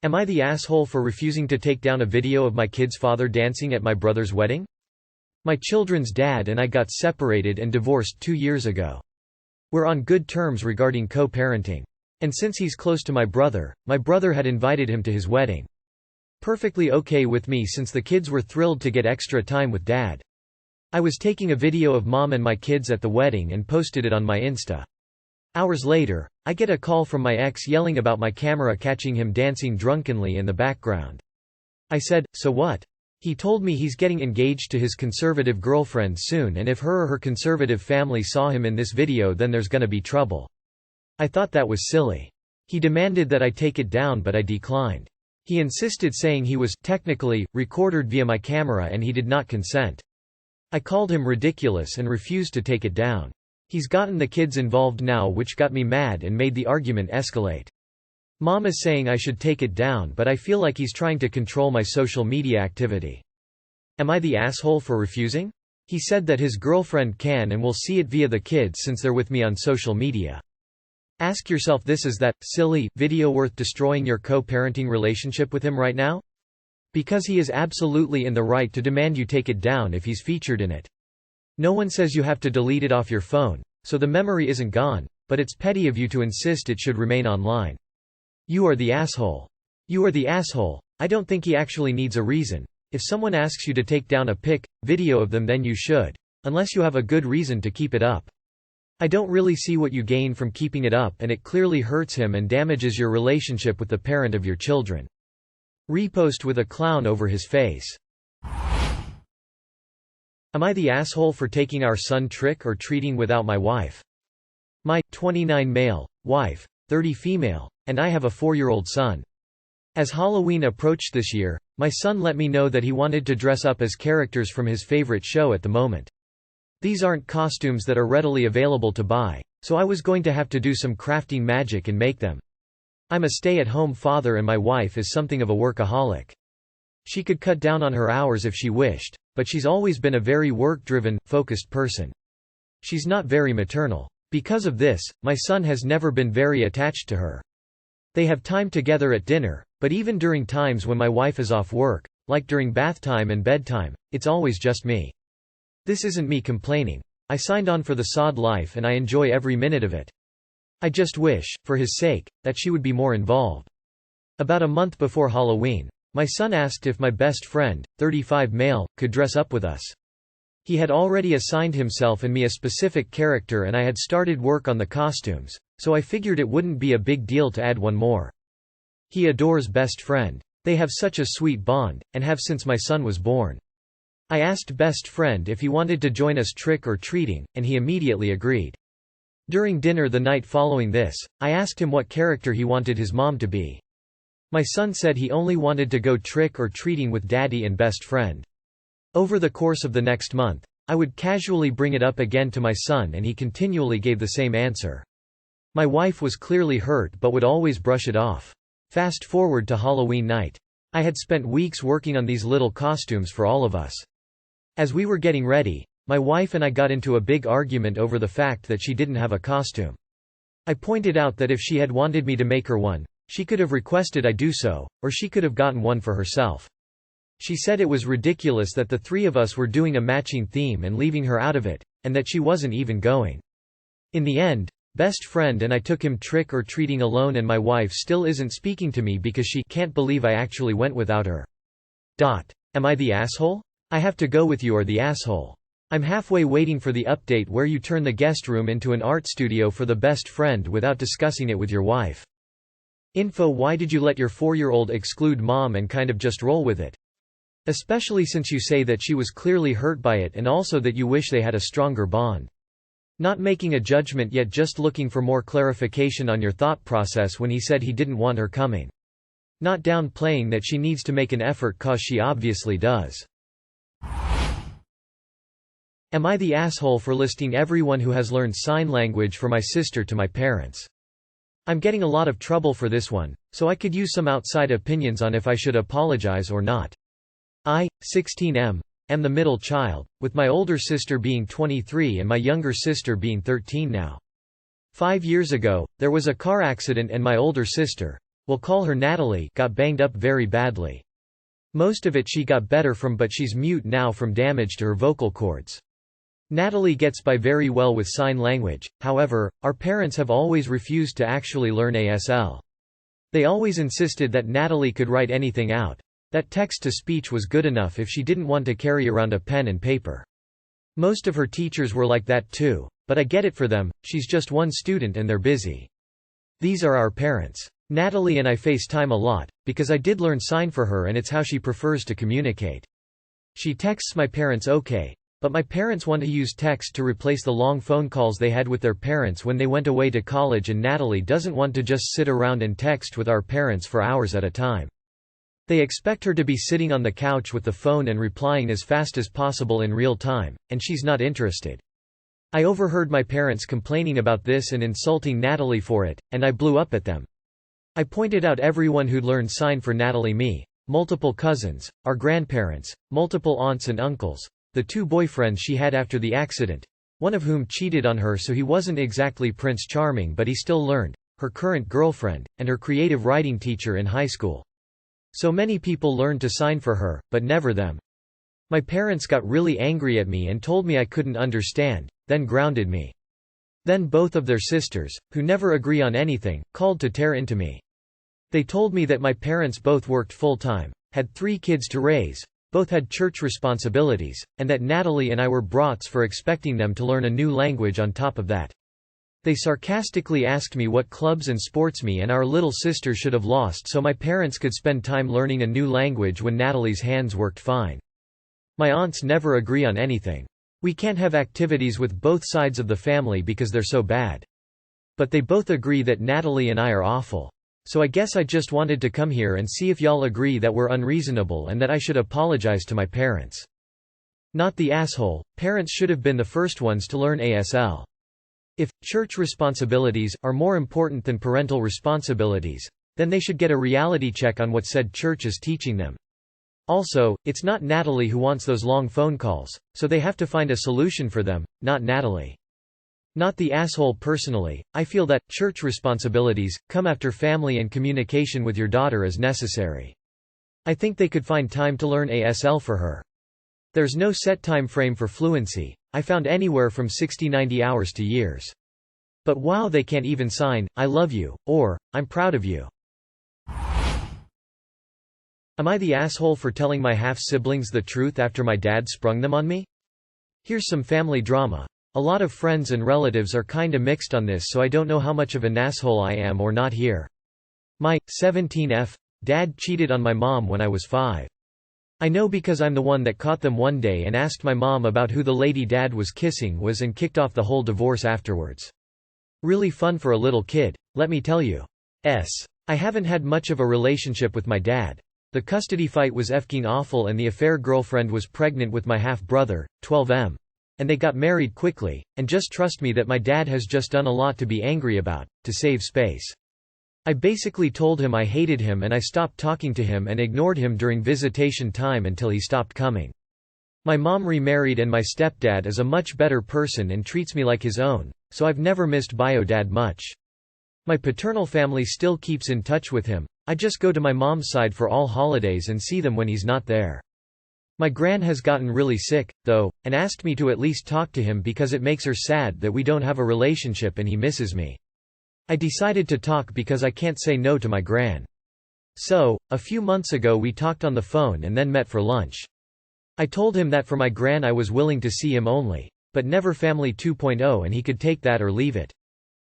Am I the asshole for refusing to take down a video of my kid's father dancing at my brother's wedding? My children's dad and I got separated and divorced 2 years ago. We're on good terms regarding co-parenting. And since he's close to my brother had invited him to his wedding. Perfectly okay with me since the kids were thrilled to get extra time with dad. I was taking a video of mom and my kids at the wedding and posted it on my Insta. Hours later, I get a call from my ex yelling about my camera catching him dancing drunkenly in the background. I said, "So what?" He told me he's getting engaged to his conservative girlfriend soon and if her or her conservative family saw him in this video then there's gonna be trouble. I thought that was silly. He demanded that I take it down but I declined. He insisted saying he was, technically, recorded via my camera and he did not consent. I called him ridiculous and refused to take it down. He's gotten the kids involved now which got me mad and made the argument escalate. Mom is saying I should take it down but I feel like he's trying to control my social media activity. Am I the asshole for refusing? He said that his girlfriend can and will see it via the kids since they're with me on social media. Ask yourself this: is that silly video worth destroying your co-parenting relationship with him right now? Because he is absolutely in the right to demand you take it down if he's featured in it. No one says you have to delete it off your phone, so the memory isn't gone, but it's petty of you to insist it should remain online. You are the asshole. You are the asshole. I don't think he actually needs a reason. If someone asks you to take down a video of them then you should. Unless you have a good reason to keep it up. I don't really see what you gain from keeping it up and it clearly hurts him and damages your relationship with the parent of your children. Repost with a clown over his face. Am I the asshole for taking our son trick or treating without my wife? My 29 male wife, 30 female, and I have a 4-year-old son. As Halloween approached this year, my son let me know that he wanted to dress up as characters from his favorite show at the moment. These aren't costumes that are readily available to buy, so I was going to have to do some crafting magic and make them. I'm a stay-at-home father and my wife is something of a workaholic. She could cut down on her hours if she wished, but she's always been a very work-driven, focused person. She's not very maternal. Because of this, my son has never been very attached to her. They have time together at dinner, but even during times when my wife is off work, like during bath time and bedtime, it's always just me. This isn't me complaining. I signed on for the sod life and I enjoy every minute of it. I just wish, for his sake, that she would be more involved. About a month before Halloween, my son asked if my best friend, 35 male, could dress up with us. He had already assigned himself and me a specific character and I had started work on the costumes, so I figured it wouldn't be a big deal to add one more. He adores best friend. They have such a sweet bond, and have since my son was born. I asked best friend if he wanted to join us trick-or-treating, and he immediately agreed. During dinner the night following this, I asked him what character he wanted his mom to be. My son said he only wanted to go trick-or-treating with daddy and best friend. Over the course of the next month, I would casually bring it up again to my son and he continually gave the same answer. My wife was clearly hurt but would always brush it off. Fast forward to Halloween night. I had spent weeks working on these little costumes for all of us. As we were getting ready, my wife and I got into a big argument over the fact that she didn't have a costume. I pointed out that if she had wanted me to make her one, she could have requested I do so, or she could have gotten one for herself. She said it was ridiculous that the three of us were doing a matching theme and leaving her out of it, and that she wasn't even going. In the end, best friend and I took him trick-or-treating alone and my wife still isn't speaking to me because she can't believe I actually went without her. Am I the asshole? I have to go with you or the asshole. I'm halfway waiting for the update where you turn the guest room into an art studio for the best friend without discussing it with your wife. Info: why did you let your 4-year-old exclude mom and kind of just roll with it? Especially since you say that she was clearly hurt by it and also that you wish they had a stronger bond. Not making a judgment yet, just looking for more clarification on your thought process when he said he didn't want her coming. Not downplaying that she needs to make an effort cause she obviously does. Am I the asshole for listing everyone who has learned sign language for my sister to my parents? I'm getting a lot of trouble for this one, so I could use some outside opinions on if I should apologize or not. I, 16 am the middle child, with my older sister being 23 and my younger sister being 13 now. 5 years ago, there was a car accident and my older sister, we'll call her Natalie, got banged up very badly. Most of it she got better from, but she's mute now from damage to her vocal cords. Natalie gets by very well with sign language, however, our parents have always refused to actually learn ASL. They always insisted that Natalie could write anything out. That text-to-speech was good enough if she didn't want to carry around a pen and paper. Most of her teachers were like that too, but I get it for them, she's just one student and they're busy. These are our parents. Natalie and I FaceTime a lot, because I did learn sign for her and it's how she prefers to communicate. She texts my parents okay, but my parents want to use text to replace the long phone calls they had with their parents when they went away to college, and Natalie doesn't want to just sit around and text with our parents for hours at a time. They expect her to be sitting on the couch with the phone and replying as fast as possible in real time, and she's not interested. I overheard my parents complaining about this and insulting Natalie for it, and I blew up at them. I pointed out everyone who'd learned sign for Natalie, me, multiple cousins, our grandparents, multiple aunts and uncles, the 2 boyfriends she had after the accident, one of whom cheated on her, so he wasn't exactly Prince Charming but he still learned, her current girlfriend, and her creative writing teacher in high school. So many people learned to sign for her, but never them. My parents got really angry at me and told me I couldn't understand, then grounded me. Then both of their sisters, who never agree on anything, called to tear into me. They told me that my parents both worked full-time, had 3 kids to raise, both had church responsibilities, and that Natalie and I were brats for expecting them to learn a new language on top of that. They sarcastically asked me what clubs and sports me and our little sister should have lost so my parents could spend time learning a new language when Natalie's hands worked fine. My aunts never agree on anything. We can't have activities with both sides of the family because they're so bad. But they both agree that Natalie and I are awful. So I guess I just wanted to come here and see if y'all agree that we're unreasonable and that I should apologize to my parents. Not the asshole, parents should have been the first ones to learn ASL. If church responsibilities are more important than parental responsibilities, then they should get a reality check on what said church is teaching them. Also, it's not Natalie who wants those long phone calls, so they have to find a solution for them, not Natalie. Not the asshole. Personally, I feel that church responsibilities come after family and communication with your daughter is necessary. I think they could find time to learn ASL for her. There's no set time frame for fluency. I found anywhere from 60–90 hours to years. But wow, they can't even sign, "I love you," or, "I'm proud of you." Am I the asshole for telling my half-siblings the truth after my dad sprung them on me? Here's some family drama. A lot of friends and relatives are kinda mixed on this, so I don't know how much of an asshole I am or not here. My 17F dad cheated on my mom when I was 5. I know because I'm the one that caught them one day and asked my mom about who the lady dad was kissing was and kicked off the whole divorce afterwards. Really fun for a little kid, let me tell you. I haven't had much of a relationship with my dad. The custody fight was effing awful and the affair girlfriend was pregnant with my half-brother, 12M. And they got married quickly, and just trust me that my dad has just done a lot to be angry about, to save space. I basically told him I hated him and I stopped talking to him and ignored him during visitation time until he stopped coming. My mom remarried and my stepdad is a much better person and treats me like his own, so I've never missed bio dad much. My paternal family still keeps in touch with him. I just go to my mom's side for all holidays and see them when he's not there. My gran has gotten really sick, though, and asked me to at least talk to him because it makes her sad that we don't have a relationship and he misses me. I decided to talk because I can't say no to my gran. So, a few months ago we talked on the phone and then met for lunch. I told him that for my gran I was willing to see him only, but never family 2.0 and he could take that or leave it.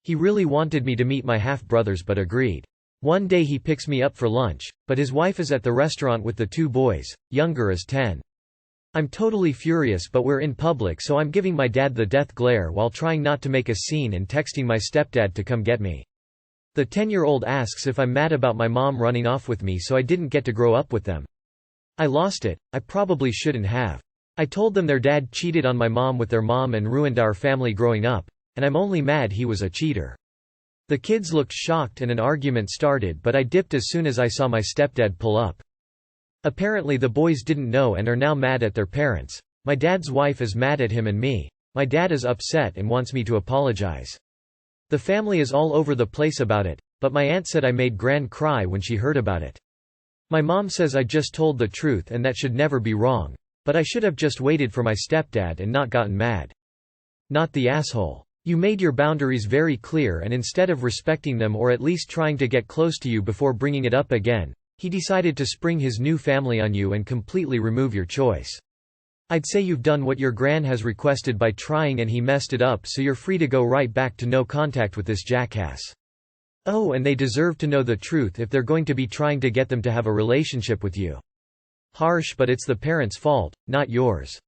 He really wanted me to meet my half-brothers but agreed. One day he picks me up for lunch, but his wife is at the restaurant with the 2 boys, younger is 10. I'm totally furious but we're in public so I'm giving my dad the death glare while trying not to make a scene and texting my stepdad to come get me. The 10-year-old asks if I'm mad about my mom running off with me so I didn't get to grow up with them. I lost it, I probably shouldn't have. I told them their dad cheated on my mom with their mom and ruined our family growing up, and I'm only mad he was a cheater. The kids looked shocked and an argument started but I dipped as soon as I saw my stepdad pull up. Apparently the boys didn't know and are now mad at their parents. My dad's wife is mad at him and me. My dad is upset and wants me to apologize. The family is all over the place about it, but my aunt said I made Gran cry when she heard about it. My mom says I just told the truth and that should never be wrong. But I should have just waited for my stepdad and not gotten mad. Not the asshole. You made your boundaries very clear, and instead of respecting them or at least trying to get close to you before bringing it up again, he decided to spring his new family on you and completely remove your choice. I'd say you've done what your Gran has requested by trying, and he messed it up, so you're free to go right back to no contact with this jackass. Oh, and they deserve to know the truth if they're going to be trying to get them to have a relationship with you. Harsh, but it's the parents' fault, not yours.